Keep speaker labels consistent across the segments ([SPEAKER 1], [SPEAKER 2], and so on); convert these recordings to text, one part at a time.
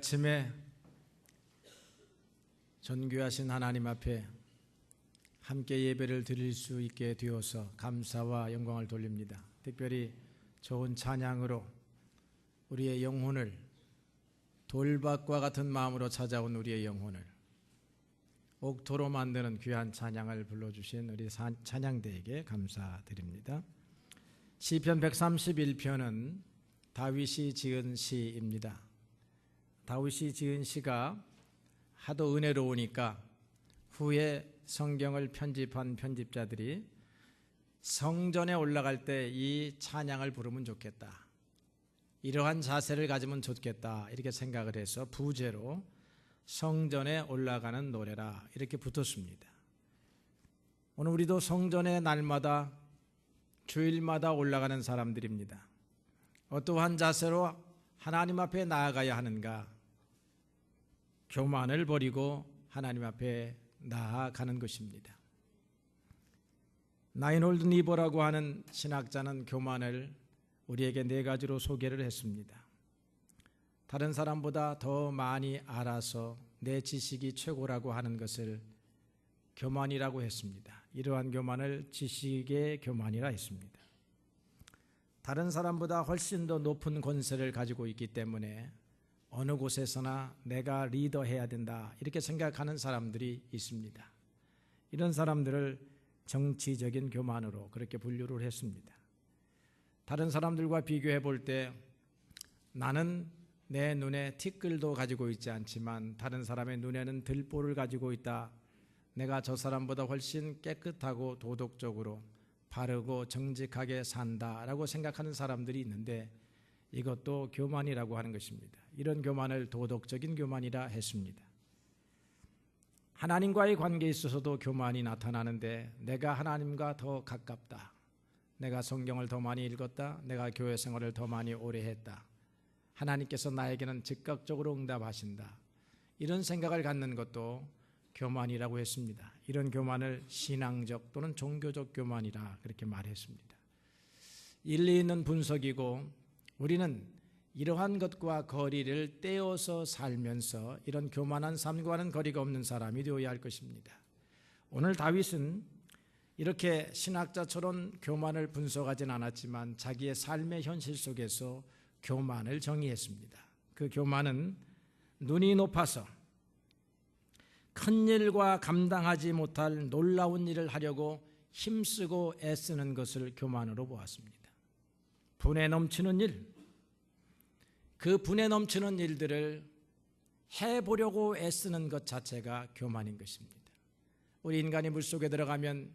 [SPEAKER 1] 아침에 존귀하신 하나님 앞에 함께 예배를 드릴 수 있게 되어서 감사와 영광을 돌립니다. 특별히 좋은 찬양으로 우리의 영혼을 돌밭과 같은 마음으로 찾아온 우리의 영혼을 옥토로 만드는 귀한 찬양을 불러주신 우리 찬양대에게 감사드립니다. 시편 131편은 다윗이 지은 시입니다. 다윗이 지은 시가 하도 은혜로우니까 후에 성경을 편집한 편집자들이 성전에 올라갈 때 이 찬양을 부르면 좋겠다, 이러한 자세를 가지면 좋겠다, 이렇게 생각을 해서 부제로 성전에 올라가는 노래라 이렇게 붙었습니다. 오늘 우리도 성전에 날마다 주일마다 올라가는 사람들입니다. 어떠한 자세로 하나님 앞에 나아가야 하는가? 교만을 버리고 하나님 앞에 나아가는 것입니다. 나인홀드 니버라고 하는 신학자는 교만을 우리에게 네 가지로 소개를 했습니다. 다른 사람보다 더 많이 알아서 내 지식이 최고라고 하는 것을 교만이라고 했습니다. 이러한 교만을 지식의 교만이라 했습니다. 다른 사람보다 훨씬 더 높은 권세를 가지고 있기 때문에 어느 곳에서나 내가 리더해야 된다, 이렇게 생각하는 사람들이 있습니다. 이런 사람들을 정치적인 교만으로 그렇게 분류를 했습니다. 다른 사람들과 비교해 볼 때 나는 내 눈에 티끌도 가지고 있지 않지만 다른 사람의 눈에는 들보를 가지고 있다, 내가 저 사람보다 훨씬 깨끗하고 도덕적으로 바르고 정직하게 산다라고 생각하는 사람들이 있는데 이것도 교만이라고 하는 것입니다. 이런 교만을 도덕적인 교만이라 했습니다. 하나님과의 관계에 있어서도 교만이 나타나는데 내가 하나님과 더 가깝다, 내가 성경을 더 많이 읽었다, 내가 교회 생활을 더 많이 오래 했다, 하나님께서 나에게는 즉각적으로 응답하신다, 이런 생각을 갖는 것도 교만이라고 했습니다. 이런 교만을 신앙적 또는 종교적 교만이라 그렇게 말했습니다. 일리 있는 분석이고 우리는 이러한 것과 거리를 떼어서 살면서 이런 교만한 삶과는 거리가 없는 사람이 되어야 할 것입니다. 오늘 다윗은 이렇게 신학자처럼 교만을 분석하진 않았지만 자기의 삶의 현실 속에서 교만을 정의했습니다. 그 교만은 눈이 높아서 큰 일과 감당하지 못할 놀라운 일을 하려고 힘쓰고 애쓰는 것을 교만으로 보았습니다. 분에 넘치는 일, 그 분에 넘치는 일들을 해보려고 애쓰는 것 자체가 교만인 것입니다. 우리 인간이 물속에 들어가면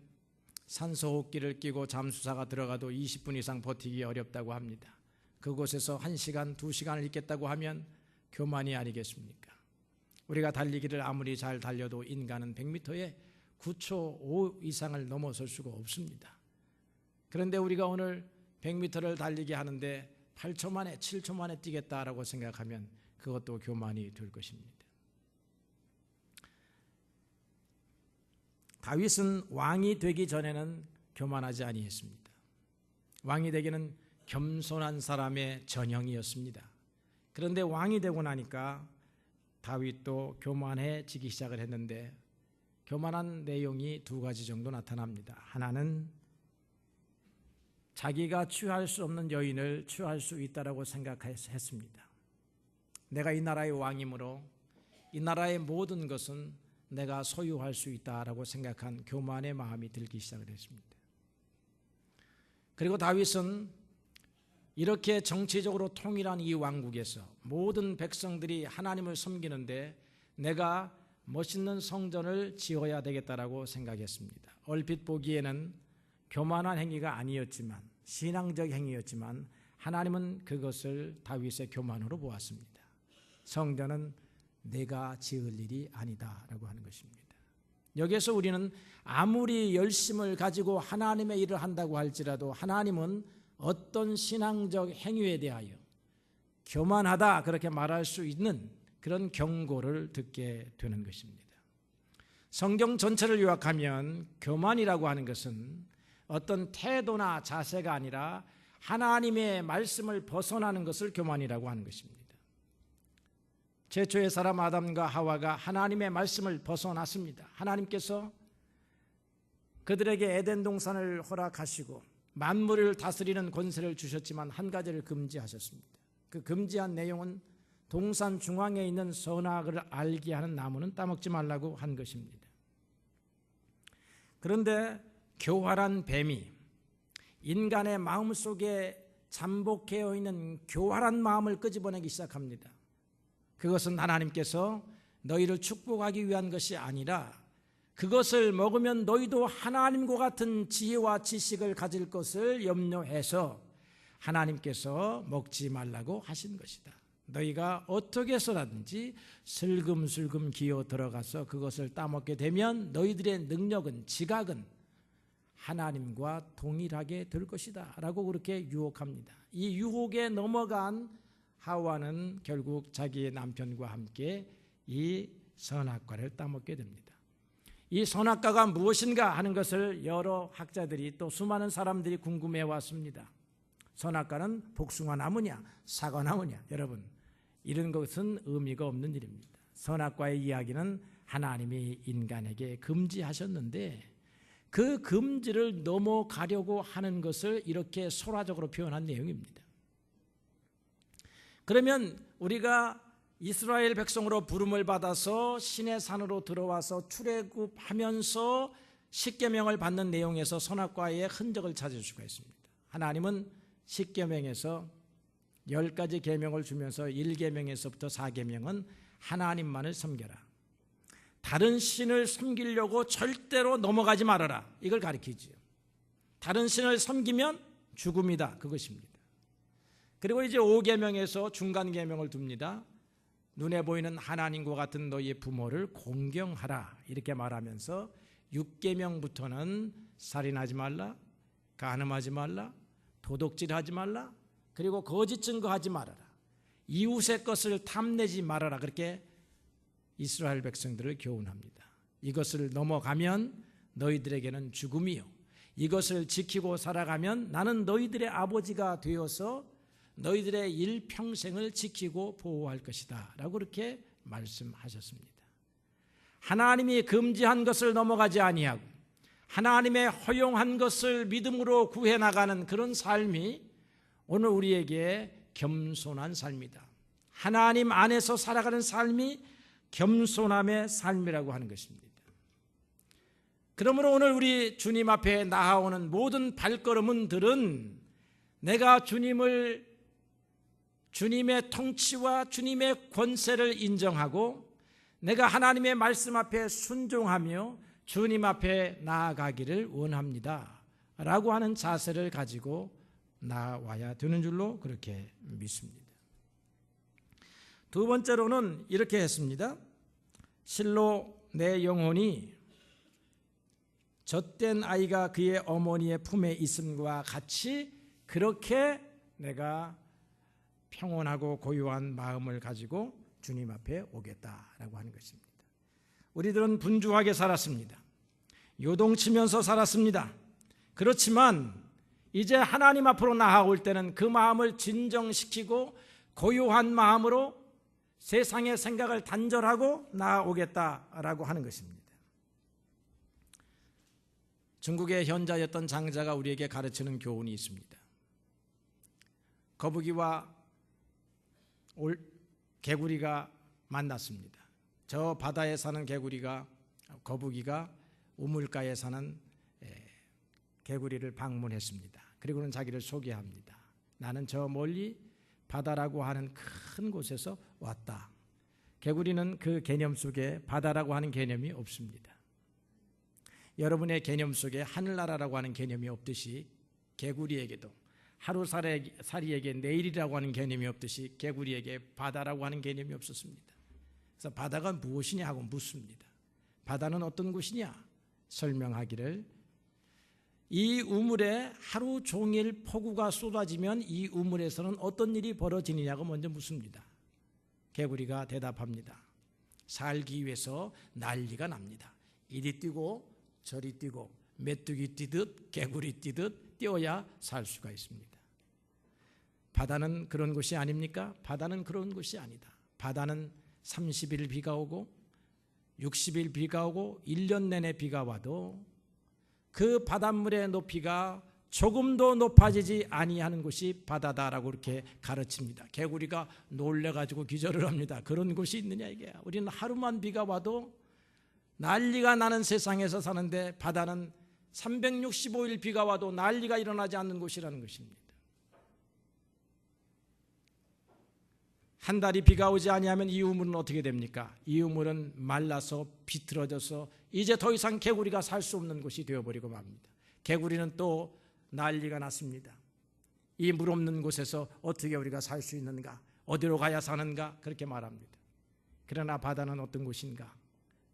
[SPEAKER 1] 산소호흡기를 끼고 잠수사가 들어가도 20분 이상 버티기 어렵다고 합니다. 그곳에서 1시간, 2시간을 있겠다고 하면 교만이 아니겠습니까? 우리가 달리기를 아무리 잘 달려도 인간은 100m에 9초 5 이상을 넘어설 수가 없습니다. 그런데 우리가 오늘 100m를 달리기 하는데 8초 만에 7초 만에 뛰겠다라고 생각하면 그것도 교만이 될 것입니다. 다윗은 왕이 되기 전에는 교만하지 아니했습니다. 왕이 되기는 겸손한 사람의 전형이었습니다. 그런데 왕이 되고 나니까 다윗도 교만해지기 시작을 했는데 교만한 내용이 두 가지 정도 나타납니다. 하나는 자기가 취할 수 없는 여인을 취할 수 있다라고 생각했습니다. 내가 이 나라의 왕이므로 이 나라의 모든 것은 내가 소유할 수 있다라고 생각한 교만의 마음이 들기 시작을 했습니다. 그리고 다윗은 이렇게 정치적으로 통일한 이 왕국에서 모든 백성들이 하나님을 섬기는데 내가 멋있는 성전을 지어야 되겠다라고 생각했습니다. 얼핏 보기에는 교만한 행위가 아니었지만 신앙적 행위였지만 하나님은 그것을 다윗의 교만으로 보았습니다. 성전은 내가 지을 일이 아니다라고 하는 것입니다. 여기에서 우리는 아무리 열심을 가지고 하나님의 일을 한다고 할지라도 하나님은 어떤 신앙적 행위에 대하여 교만하다 그렇게 말할 수 있는 그런 경고를 듣게 되는 것입니다. 성경 전체를 요약하면 교만이라고 하는 것은 어떤 태도나 자세가 아니라 하나님의 말씀을 벗어나는 것을 교만이라고 하는 것입니다. 최초의 사람 아담과 하와가 하나님의 말씀을 벗어났습니다. 하나님께서 그들에게 에덴 동산을 허락하시고 만물을 다스리는 권세를 주셨지만 한 가지를 금지하셨습니다. 그 금지한 내용은 동산 중앙에 있는 선악을 알게 하는 나무는 따먹지 말라고 한 것입니다. 그런데 교활한 뱀이 인간의 마음속에 잠복해 있는 교활한 마음을 끄집어내기 시작합니다. 그것은 하나님께서 너희를 축복하기 위한 것이 아니라 그것을 먹으면 너희도 하나님과 같은 지혜와 지식을 가질 것을 염려해서 하나님께서 먹지 말라고 하신 것이다. 너희가 어떻게 해서라든지 슬금슬금 기어 들어가서 그것을 따먹게 되면 너희들의 능력은, 지각은 하나님과 동일하게 될 것이다 라고 그렇게 유혹합니다. 이 유혹에 넘어간 하와는 결국 자기의 남편과 함께 이 선악과를 따먹게 됩니다. 이 선악과가 무엇인가 하는 것을 여러 학자들이 또 수많은 사람들이 궁금해 왔습니다. 선악과는 복숭아 나무냐 사과 나무냐, 여러분 이런 것은 의미가 없는 일입니다. 선악과의 이야기는 하나님이 인간에게 금지하셨는데 그 금지를 넘어가려고 하는 것을 이렇게 소라적으로 표현한 내용입니다. 그러면 우리가 이스라엘 백성으로 부름을 받아서 신의 산으로 들어와서 출애굽하면서 십계명을 받는 내용에서 선악과의 흔적을 찾을 수가 있습니다. 하나님은 십계명에서 10가지 계명을 주면서 1계명에서부터 4계명은 하나님만을 섬겨라, 다른 신을 섬기려고 절대로 넘어가지 말아라, 이걸 가리키지요. 다른 신을 섬기면 죽음이다, 그것입니다. 그리고 이제 5계명에서 중간 계명을 둡니다. 눈에 보이는 하나님과 같은 너희의 부모를 공경하라, 이렇게 말하면서 6계명부터는 살인하지 말라, 간음하지 말라, 도둑질하지 말라, 그리고 거짓 증거하지 말아라, 이웃의 것을 탐내지 말아라, 그렇게 이스라엘 백성들을 교훈합니다. 이것을 넘어가면 너희들에게는 죽음이요, 이것을 지키고 살아가면 나는 너희들의 아버지가 되어서 너희들의 일평생을 지키고 보호할 것이다 라고 그렇게 말씀하셨습니다. 하나님이 금지한 것을 넘어가지 아니하고 하나님의 허용한 것을 믿음으로 구해나가는 그런 삶이 오늘 우리에게 겸손한 삶이다. 하나님 안에서 살아가는 삶이 겸손함의 삶이라고 하는 것입니다. 그러므로 오늘 우리 주님 앞에 나아오는 모든 발걸음들은 내가 주님의 통치와 주님의 권세를 인정하고 내가 하나님의 말씀 앞에 순종하며 주님 앞에 나아가기를 원합니다 라고 하는 자세를 가지고 나아와야 되는 줄로 그렇게 믿습니다. 두 번째로는 이렇게 했습니다. 실로 내 영혼이 젖된 아이가 그의 어머니의 품에 있음과 같이 그렇게 내가 평온하고 고요한 마음을 가지고 주님 앞에 오겠다라고 하는 것입니다. 우리들은 분주하게 살았습니다. 요동치면서 살았습니다. 그렇지만 이제 하나님 앞으로 나아올 때는 그 마음을 진정시키고 고요한 마음으로 세상의 생각을 단절하고 나아오겠다라고 하는 것입니다. 중국의 현자였던 장자가 우리에게 가르치는 교훈이 있습니다. 거북이와 개구리가 만났습니다. 저 바다에 사는 거북이가 우물가에 사는 개구리를 방문했습니다. 그리고는 자기를 소개합니다. 나는 저 멀리 바다라고 하는 큰 곳에서 왔다. 개구리는 그 개념 속에 바다라고 하는 개념이 없습니다. 여러분의 개념 속에 하늘나라라고 하는 개념이 없듯이 개구리에게도 하루살이에게 내일이라고 하는 개념이 없듯이 개구리에게 바다라고 하는 개념이 없었습니다. 그래서 바다가 무엇이냐 하고 묻습니다. 바다는 어떤 곳이냐? 설명하기를 이 우물에 하루 종일 폭우가 쏟아지면 이 우물에서는 어떤 일이 벌어지느냐고 먼저 묻습니다. 개구리가 대답합니다. 살기 위해서 난리가 납니다. 이리 뛰고 저리 뛰고 메뚜기 뛰듯 개구리 뛰듯 뛰어야 살 수가 있습니다. 바다는 그런 곳이 아닙니까? 바다는 그런 곳이 아니다. 바다는 30일 비가 오고 60일 비가 오고 1년 내내 비가 와도 그 바닷물의 높이가 조금도 높아지지 아니하는 곳이 바다다라고 이렇게 가르칩니다. 개구리가 놀래가지고 기절을 합니다. 그런 곳이 있느냐 이게. 우리는 하루만 비가 와도 난리가 나는 세상에서 사는데 바다는 365일 비가 와도 난리가 일어나지 않는 곳이라는 것입니다. 한 달이 비가 오지 아니하면 이 우물은 어떻게 됩니까? 이 우물은 말라서 비틀어져서 이제 더 이상 개구리가 살 수 없는 곳이 되어버리고 맙니다. 개구리는 또 난리가 났습니다. 이 물 없는 곳에서 어떻게 우리가 살 수 있는가? 어디로 가야 사는가? 그렇게 말합니다. 그러나 바다는 어떤 곳인가?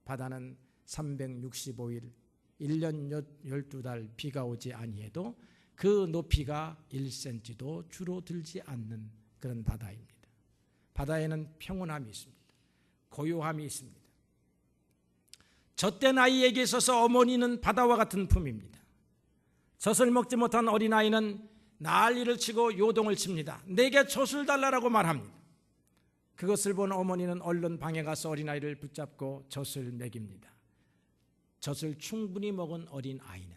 [SPEAKER 1] 바다는 365일 1년 12달 비가 오지 아니해도 그 높이가 1cm도 줄어들지 않는 그런 바다입니다. 바다에는 평온함이 있습니다. 고요함이 있습니다. 젖된 아이에게 있어서 어머니는 바다와 같은 품입니다. 젖을 먹지 못한 어린아이는 난리를 치고 요동을 칩니다. 내게 젖을 달라고 말합니다. 그것을 본 어머니는 얼른 방에 가서 어린아이를 붙잡고 젖을 먹입니다. 젖을 충분히 먹은 어린아이는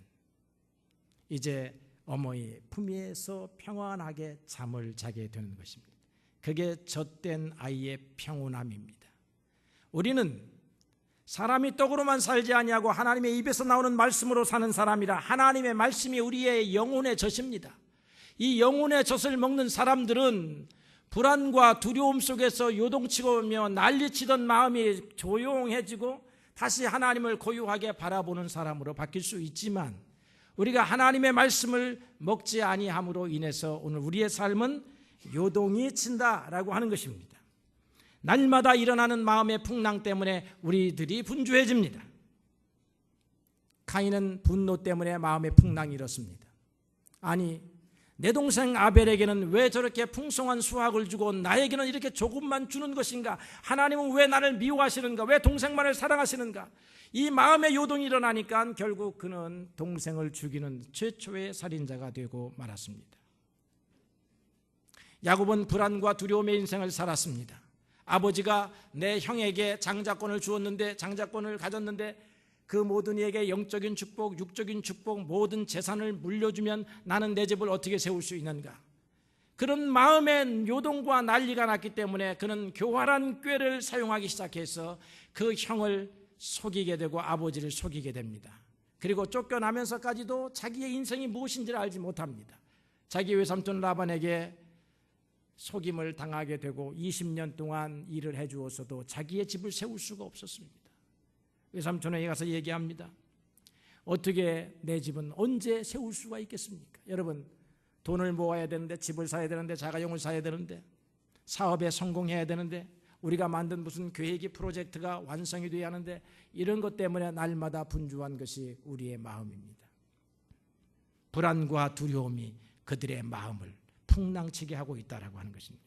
[SPEAKER 1] 이제 어머니 품위에서 평안하게 잠을 자게 되는 것입니다. 그게 젖된 아이의 평온함입니다. 우리는 사람이 떡으로만 살지 아니하고 하나님의 입에서 나오는 말씀으로 사는 사람이라 하나님의 말씀이 우리의 영혼의 젖입니다. 이 영혼의 젖을 먹는 사람들은 불안과 두려움 속에서 요동치고며 난리치던 마음이 조용해지고 다시 하나님을 고요하게 바라보는 사람으로 바뀔 수 있지만 우리가 하나님의 말씀을 먹지 아니함으로 인해서 오늘 우리의 삶은 요동이 친다라고 하는 것입니다. 날마다 일어나는 마음의 풍랑 때문에 우리들이 분주해집니다. 가인은 분노 때문에 마음의 풍랑이 일었습니다. 아니, 내 동생 아벨에게는 왜 저렇게 풍성한 수확을 주고 나에게는 이렇게 조금만 주는 것인가? 하나님은 왜 나를 미워하시는가? 왜 동생만을 사랑하시는가? 이 마음의 요동이 일어나니까 결국 그는 동생을 죽이는 최초의 살인자가 되고 말았습니다. 야곱은 불안과 두려움의 인생을 살았습니다. 아버지가 내 형에게 장자권을 주었는데 장자권을 가졌는데 그 모든 이에게 영적인 축복, 육적인 축복, 모든 재산을 물려주면 나는 내 집을 어떻게 세울 수 있는가? 그런 마음의 요동과 난리가 났기 때문에 그는 교활한 꾀를 사용하기 시작해서 그 형을 속이게 되고 아버지를 속이게 됩니다. 그리고 쫓겨나면서까지도 자기의 인생이 무엇인지를 알지 못합니다. 자기 외삼촌 라반에게 속임을 당하게 되고 20년 동안 일을 해주었어도 자기의 집을 세울 수가 없었습니다. 외삼촌에게 가서 얘기합니다. 어떻게 내 집은 언제 세울 수가 있겠습니까? 여러분, 돈을 모아야 되는데, 집을 사야 되는데, 자가용을 사야 되는데, 사업에 성공해야 되는데, 우리가 만든 무슨 계획이 프로젝트가 완성이 돼야 하는데 이런 것 때문에 날마다 분주한 것이 우리의 마음입니다. 불안과 두려움이 그들의 마음을 풍랑치게 하고 있다라고 하는 것입니다.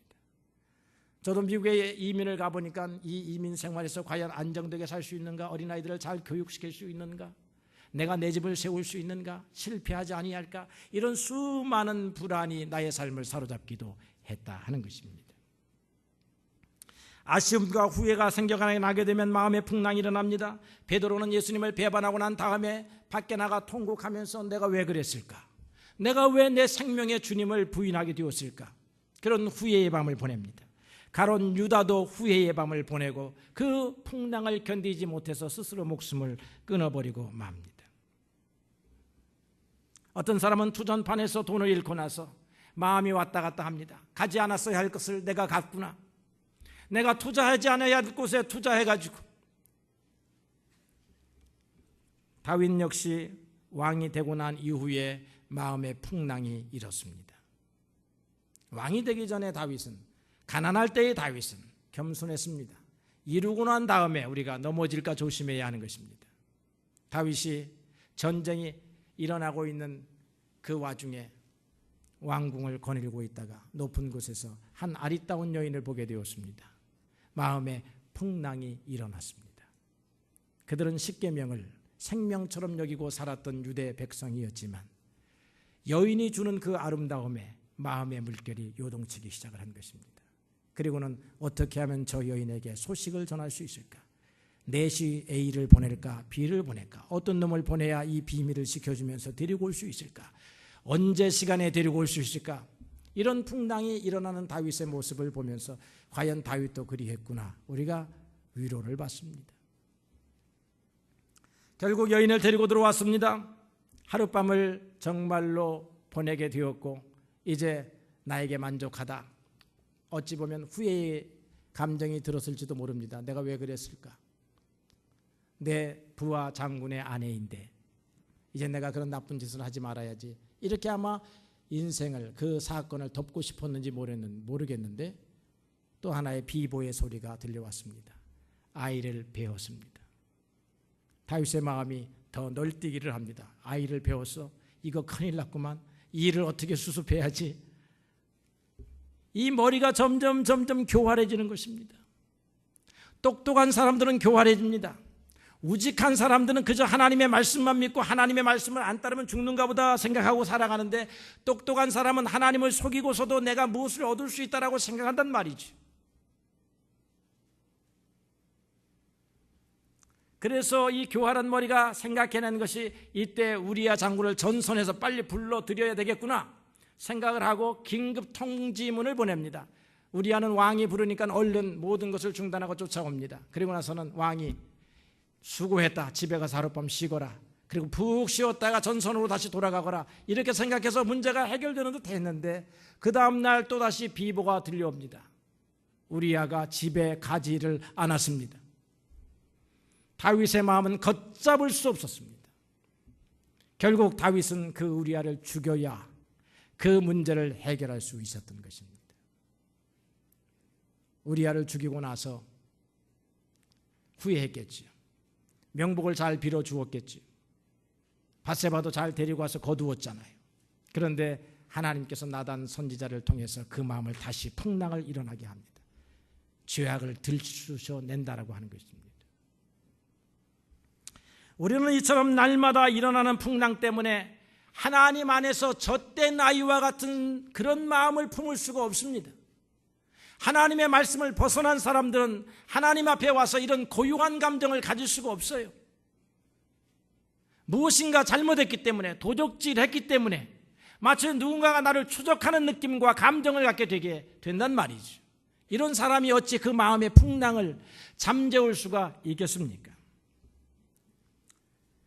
[SPEAKER 1] 저도 미국에 이민을 가보니까 이 이민 생활에서 과연 안정되게 살 수 있는가? 어린아이들을 잘 교육시킬 수 있는가? 내가 내 집을 세울 수 있는가? 실패하지 아니할까? 이런 수많은 불안이 나의 삶을 사로잡기도 했다 하는 것입니다. 아쉬움과 후회가 생겨나게 되면 마음의 풍랑이 일어납니다. 베드로는 예수님을 배반하고 난 다음에 밖에 나가 통곡하면서 내가 왜 그랬을까? 내가 왜 내 생명의 주님을 부인하게 되었을까? 그런 후회의 밤을 보냅니다. 가론 유다도 후회의 밤을 보내고 그 풍랑을 견디지 못해서 스스로 목숨을 끊어버리고 맙니다. 어떤 사람은 투전판에서 돈을 잃고 나서 마음이 왔다 갔다 합니다. 가지 않았어야 할 것을 내가 갔구나. 내가 투자하지 않아야 할 곳에 투자해가지고. 다윗 역시 왕이 되고 난 이후에 마음의 풍랑이 일었습니다. 왕이 되기 전에 다윗은, 가난할 때의 다윗은 겸손했습니다. 이루고 난 다음에 우리가 넘어질까 조심해야 하는 것입니다. 다윗이 전쟁이 일어나고 있는 그 와중에 왕궁을 거닐고 있다가 높은 곳에서 한 아리따운 여인을 보게 되었습니다. 마음에 풍랑이 일어났습니다. 그들은 십계명을 생명처럼 여기고 살았던 유대 백성이었지만 여인이 주는 그 아름다움에 마음의 물결이 요동치기 시작을 한 것입니다. 그리고는 어떻게 하면 저 여인에게 소식을 전할 수 있을까? 넷이 A를 보낼까 B를 보낼까? 어떤 놈을 보내야 이 비밀을 지켜주면서 데리고 올 수 있을까? 언제 시간에 데리고 올 수 있을까? 이런 풍랑이 일어나는 다윗의 모습을 보면서 과연 다윗도 그리했구나, 우리가 위로를 받습니다. 결국 여인을 데리고 들어왔습니다. 하룻밤을 정말로 보내게 되었고 이제 나에게 만족하다. 어찌 보면 후회의 감정이 들었을지도 모릅니다. 내가 왜 그랬을까? 내 부하 장군의 아내인데 이제 내가 그런 나쁜 짓을 하지 말아야지. 이렇게 아마 인생을, 그 사건을 덮고 싶었는지 모르겠는데 또 하나의 비보의 소리가 들려왔습니다. 아이를 배웠습니다. 다윗의 마음이 더 널뛰기를 합니다. 아이를 배웠어? 이거 큰일 났구만. 이 일을 어떻게 수습해야지? 이 머리가 점점 교활해지는 것입니다. 똑똑한 사람들은 교활해집니다. 우직한 사람들은 그저 하나님의 말씀만 믿고 하나님의 말씀을 안 따르면 죽는가 보다 생각하고 살아가는데, 똑똑한 사람은 하나님을 속이고서도 내가 무엇을 얻을 수 있다라고 생각한단 말이지. 그래서 이 교활한 머리가 생각해낸 것이 이때 우리야 장군을 전선에서 빨리 불러들여야 되겠구나 생각을 하고 긴급 통지문을 보냅니다. 우리야는 왕이 부르니까 얼른 모든 것을 중단하고 쫓아옵니다. 그리고 나서는 왕이 수고했다, 집에 가서 하룻밤 쉬거라, 그리고 푹 쉬었다가 전선으로 다시 돌아가거라, 이렇게 생각해서 문제가 해결되는 듯 했는데 그 다음날 또다시 비보가 들려옵니다. 우리야가 집에 가지를 않았습니다. 다윗의 마음은 걷잡을 수 없었습니다. 결국 다윗은 그 우리야를 죽여야 그 문제를 해결할 수 있었던 것입니다. 우리야를 죽이고 나서 후회했겠지요. 명복을 잘 빌어주었겠지요. 밧세바도 잘 데리고 와서 거두었잖아요. 그런데 하나님께서 나단 선지자를 통해서 그 마음을 다시 풍랑을 일어나게 합니다. 죄악을 들추셔낸다라고 하는 것입니다. 우리는 이처럼 날마다 일어나는 풍랑 때문에 하나님 안에서 젖된 아이와 같은 그런 마음을 품을 수가 없습니다. 하나님의 말씀을 벗어난 사람들은 하나님 앞에 와서 이런 고유한 감정을 가질 수가 없어요. 무엇인가 잘못했기 때문에, 도적질했기 때문에 마치 누군가가 나를 추적하는 느낌과 감정을 갖게 되게 된단 말이죠. 이런 사람이 어찌 그 마음의 풍랑을 잠재울 수가 있겠습니까?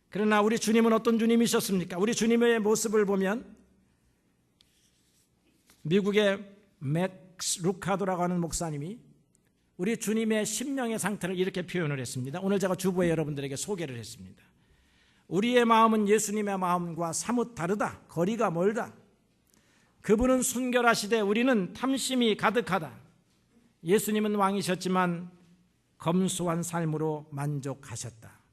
[SPEAKER 1] 그러나 우리 주님은 어떤 주님이셨습니까? 우리 주님의 모습을 보면 미국의 맥스 루카도라고 하는 목사님이 우리 주님의 심령의 상태를 이렇게 표현을 했습니다. 오늘 제가 주보에 여러분들에게 소개를 했습니다. 우리의 마음은 예수님의 마음과 사뭇 다르다. 거리가 멀다. 그분은 순결하시되 우리는 탐심이 가득하다. 예수님은 왕이셨지만 검소한 삶으로 만족하셨다.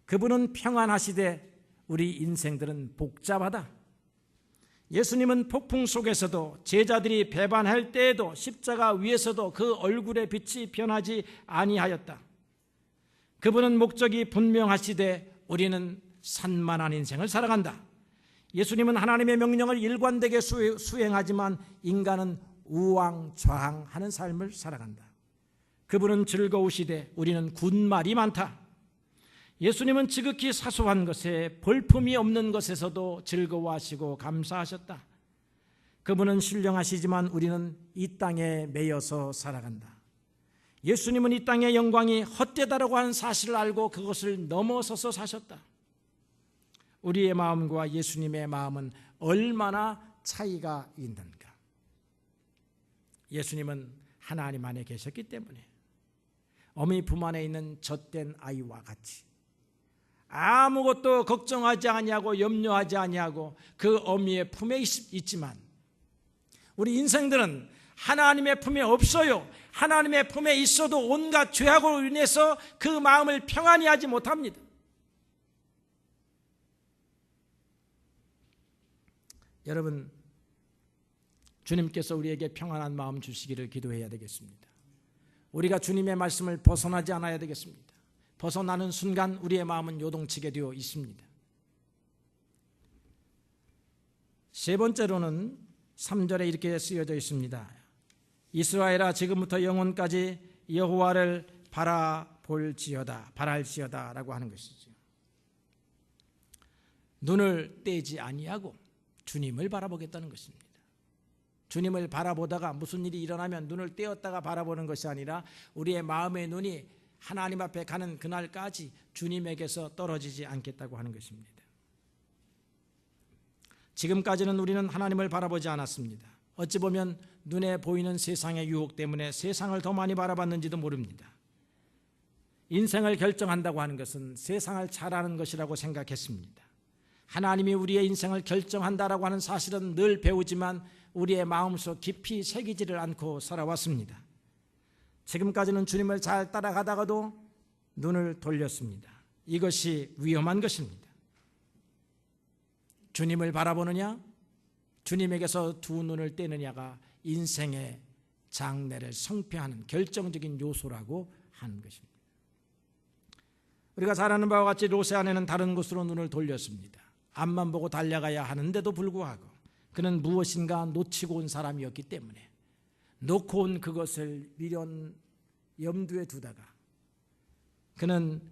[SPEAKER 1] 그분은 평안하시되 우리 인생들은 복잡하다. 예수님은 폭풍 속에서도, 제자들이 배반할 때에도, 십자가 위에서도 그 얼굴의 빛이 변하지 아니하였다. 그분은 목적이 분명하시되 우리는 산만한 인생을 살아간다. 예수님은 하나님의 명령을 일관되게 수행하지만 인간은 우왕좌왕하는 삶을 살아간다. 그분은 즐거우시되 우리는 군말이 많다. 예수님은 지극히 사소한 것에, 볼품이 없는 것에서도 즐거워하시고 감사하셨다. 그분은 신령하시지만 우리는 이 땅에 매여서 살아간다. 예수님은 이 땅의 영광이 헛되다라고 하는 사실을 알고 그것을 넘어서서 사셨다. 우리의 마음과 예수님의 마음은 얼마나 차이가 있는가. 예수님은 하나님 안에 계셨기 때문에 어머니 품 안에 있는 젖된 아이와 같이 아무것도 걱정하지 아니하고 염려하지 아니하고 그 어미의 품에 있지만, 우리 인생들은 하나님의 품에 없어요. 하나님의 품에 있어도 온갖 죄악으로 인해서 그 마음을 평안히 하지 못합니다. 여러분, 주님께서 우리에게 평안한 마음 주시기를 기도해야 되겠습니다. 우리가 주님의 말씀을 벗어나지 않아야 되겠습니다. 벗어나는 순간 우리의 마음은 요동치게 되어 있습니다. 세 번째로는 3절에 이렇게 쓰여져 있습니다. 이스라엘아 지금부터 영원까지 여호와를 바랄지어다 라고 하는 것이죠. 눈을 떼지 아니하고 주님을 바라보겠다는 것입니다. 주님을 바라보다가 무슨 일이 일어나면 눈을 떼었다가 바라보는 것이 아니라 우리의 마음의 눈이 하나님 앞에 가는 그날까지 주님에게서 떨어지지 않겠다고 하는 것입니다. 지금까지는 우리는 하나님을 바라보지 않았습니다. 어찌 보면 눈에 보이는 세상의 유혹 때문에 세상을 더 많이 바라봤는지도 모릅니다. 인생을 결정한다고 하는 것은 세상을 잘 아는 것이라고 생각했습니다. 하나님이 우리의 인생을 결정한다라고 하는 사실은 늘 배우지만 우리의 마음속 깊이 새기지를 않고 살아왔습니다. 지금까지는 주님을 잘 따라가다가도 눈을 돌렸습니다. 이것이 위험한 것입니다. 주님을 바라보느냐, 주님에게서 두 눈을 떼느냐가 인생의 장래를 성패하는 결정적인 요소라고 하는 것입니다. 우리가 잘 아는 바와 같이 롯의 아내는 다른 곳으로 눈을 돌렸습니다. 앞만 보고 달려가야 하는데도 불구하고 그는 무엇인가 놓치고 온 사람이었기 때문에 놓고 온 그것을 미련 염두에 두다가 그는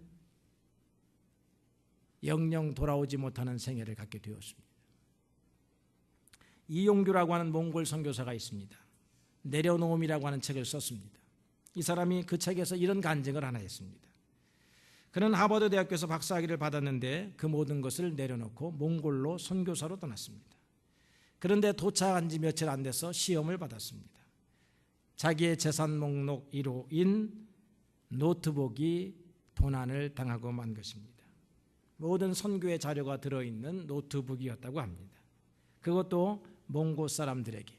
[SPEAKER 1] 영영 돌아오지 못하는 생애를 갖게 되었습니다. 이용규라고 하는 몽골 선교사가 있습니다. 내려놓음이라고 하는 책을 썼습니다. 이 사람이 그 책에서 이런 간증을 하나 했습니다. 그는 하버드 대학교에서 박사학위를 받았는데 그 모든 것을 내려놓고 몽골로 선교사로 떠났습니다. 그런데 도착한 지 며칠 안 돼서 시험을 받았습니다. 자기의 재산 목록 1호인 노트북이 도난을 당하고 만 것입니다. 모든 선교의 자료가 들어있는 노트북이었다고 합니다. 그것도 몽골 사람들에게,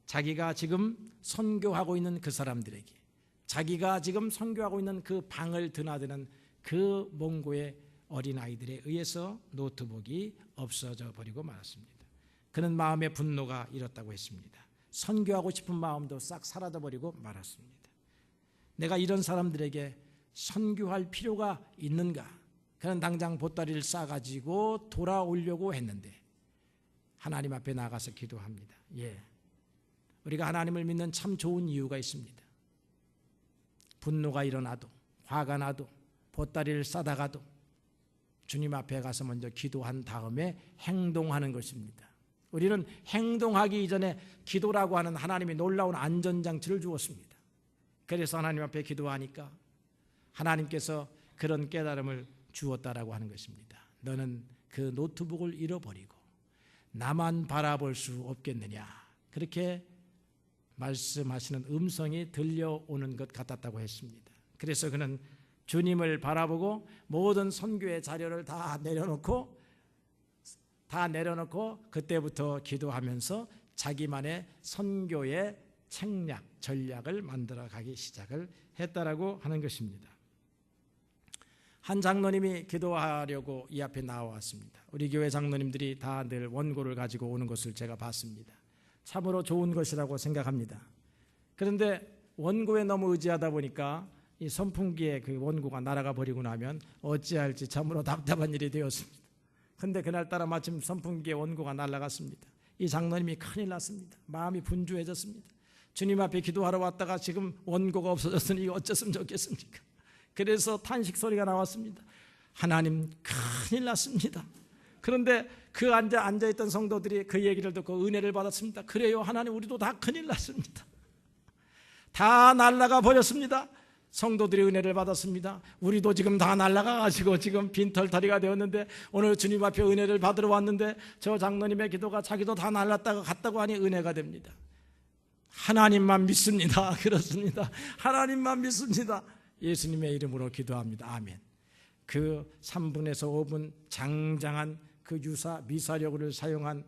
[SPEAKER 1] 자기가 지금 선교하고 있는 그 사람들에게, 자기가 지금 선교하고 있는 그 방을 드나드는 그 몽고의 어린아이들에 의해서 노트북이 없어져 버리고 말았습니다. 그는 마음의 분노가 일었다고 했습니다. 선교하고 싶은 마음도 싹 사라져 버리고 말았습니다. 내가 이런 사람들에게 선교할 필요가 있는가? 그는 당장 보따리를 싸가지고 돌아오려고 했는데 하나님 앞에 나가서 기도합니다. 우리가 하나님을 믿는 참 좋은 이유가 있습니다. 분노가 일어나도, 화가 나도, 보따리를 싸다가도 주님 앞에 가서 먼저 기도한 다음에 행동하는 것입니다. 우리는 행동하기 이전에 기도라고 하는 하나님이 놀라운 안전장치를 주었습니다. 그래서 하나님 앞에 기도하니까 하나님께서 그런 깨달음을 주었다라고 하는 것입니다. 너는 그 노트북을 잃어버리고 나만 바라볼 수 없겠느냐, 그렇게 말씀하시는 음성이 들려오는 것 같았다고 했습니다. 그래서 그는 주님을 바라보고 모든 선교의 자료를 다 내려놓고 그때부터 기도하면서 자기만의 선교의 책략, 전략을 만들어가기 시작을 했다라고 하는 것입니다. 한 장로님이 기도하려고 이 앞에 나왔습니다. 우리 교회 장로님들이 다 늘 원고를 가지고 오는 것을 제가 봤습니다. 참으로 좋은 것이라고 생각합니다. 그런데 원고에 너무 의지하다 보니까 이 선풍기에 그 원고가 날아가 버리고 나면 어찌할지 참으로 답답한 일이 되었습니다. 그런데 그날따라 마침 선풍기에 원고가 날아갔습니다. 이 장로님이 큰일 났습니다. 마음이 분주해졌습니다. 주님 앞에 기도하러 왔다가 지금 원고가 없어졌으니 이거 어쩌으면 좋겠습니까? 그래서 탄식 소리가 나왔습니다. 하나님, 큰일 났습니다. 그런데 그 앉아있던 성도들이 그 얘기를 듣고 은혜를 받았습니다. 그래요, 하나님, 우리도 다 큰일 났습니다. 다 날아가 버렸습니다. 성도들이 은혜를 받았습니다. 우리도 지금 다 날아가가지고 지금 빈털터리가 되었는데 오늘 주님 앞에 은혜를 받으러 왔는데 저 장로님의 기도가 자기도 다 날랐다가 갔다고 하니 은혜가 됩니다. 하나님만 믿습니다. 그렇습니다. 하나님만 믿습니다. 예수님의 이름으로 기도합니다. 아멘. 그 3분에서 5분 장장한 그 미사력을 사용한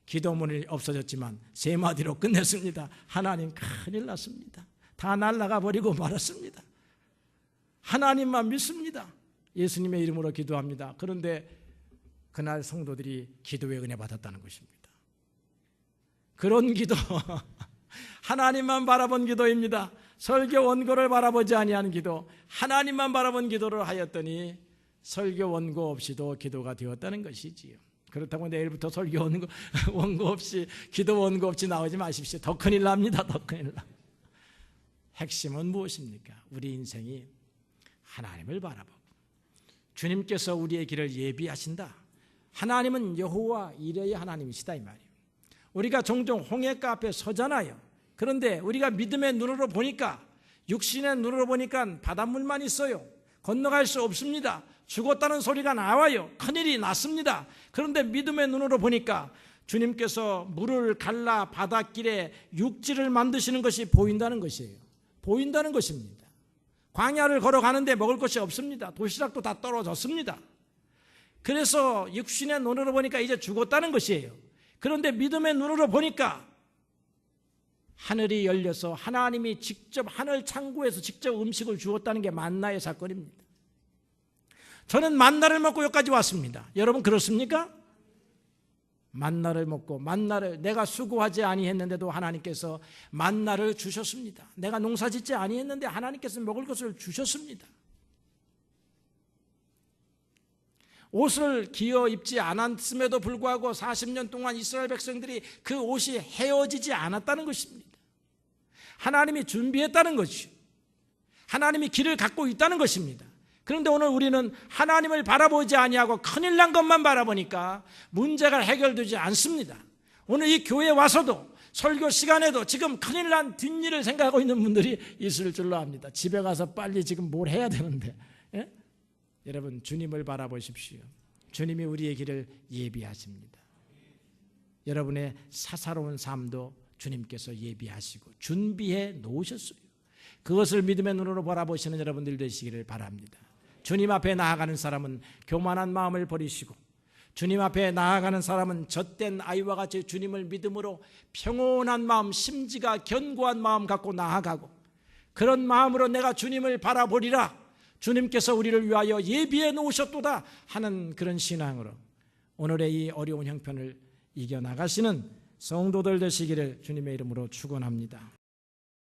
[SPEAKER 1] 기도문이 없어졌지만 세 마디로 끝냈습니다. 하나님, 큰일 났습니다. 다 날아가 버리고 말았습니다. 하나님만 믿습니다. 예수님의 이름으로 기도합니다. 그런데 그날 성도들이 기도의 은혜 받았다는 것입니다. 그런 기도, 하나님만 바라본 기도입니다. 설교 원고를 바라보지 아니한 기도, 하나님만 바라본 기도를 하였더니 설교 원고 없이도 기도가 되었다는 것이지요. 그렇다고 내일부터 설교 원고 없이, 기도 원고 없이 나오지 마십시오. 더 큰일 납니다. 더 큰일 나. 핵심은 무엇입니까? 우리 인생이 하나님을 바라보고 주님께서 우리의 길을 예비하신다. 하나님은 여호와 이레의 하나님이시다 이 말이에요. 우리가 종종 홍해가 앞에 서잖아요. 그런데 우리가 믿음의 눈으로 보니까, 육신의 눈으로 보니까 바닷물만 있어요. 건너갈 수 없습니다. 죽었다는 소리가 나와요. 큰일이 났습니다. 그런데 믿음의 눈으로 보니까 주님께서 물을 갈라 바닷길에 육지를 만드시는 것이 보인다는 것이에요. 보인다는 것입니다. 광야를 걸어가는데 먹을 것이 없습니다. 도시락도 다 떨어졌습니다. 그래서 육신의 눈으로 보니까 이제 죽었다는 것이에요. 그런데 믿음의 눈으로 보니까 하늘이 열려서 하나님이 직접 하늘 창고에서 직접 음식을 주었다는 게 만나의 사건입니다. 저는 만나를 먹고 여기까지 왔습니다. 여러분 그렇습니까? 만나를 먹고, 만나를 내가 수고하지 아니했는데도 하나님께서 만나를 주셨습니다. 내가 농사짓지 아니했는데 하나님께서 먹을 것을 주셨습니다. 옷을 기어 입지 않았음에도 불구하고 40년 동안 이스라엘 백성들이 그 옷이 헤어지지 않았다는 것입니다. 하나님이 준비했다는 것이죠. 하나님이 길을 갖고 있다는 것입니다. 그런데 오늘 우리는 하나님을 바라보지 아니하고 큰일 난 것만 바라보니까 문제가 해결되지 않습니다. 오늘 이 교회에 와서도 설교 시간에도 지금 큰일 난 뒷일을 생각하고 있는 분들이 있을 줄로 압니다. 집에 가서 빨리 지금 뭘 해야 되는데. 예? 여러분 주님을 바라보십시오. 주님이 우리의 길을 예비하십니다. 여러분의 사사로운 삶도 주님께서 예비하시고 준비해 놓으셨어요. 그것을 믿음의 눈으로 바라보시는 여러분들 되시기를 바랍니다. 주님 앞에 나아가는 사람은 교만한 마음을 버리시고, 주님 앞에 나아가는 사람은 젖된 아이와 같이 주님을 믿음으로 평온한 마음, 심지가 견고한 마음 갖고 나아가고, 그런 마음으로 내가 주님을 바라보리라, 주님께서 우리를 위하여 예비해 놓으셨도다 하는 그런 신앙으로 오늘의 이 어려운 형편을 이겨나가시는 성도들 되시기를 주님의 이름으로 축원합니다.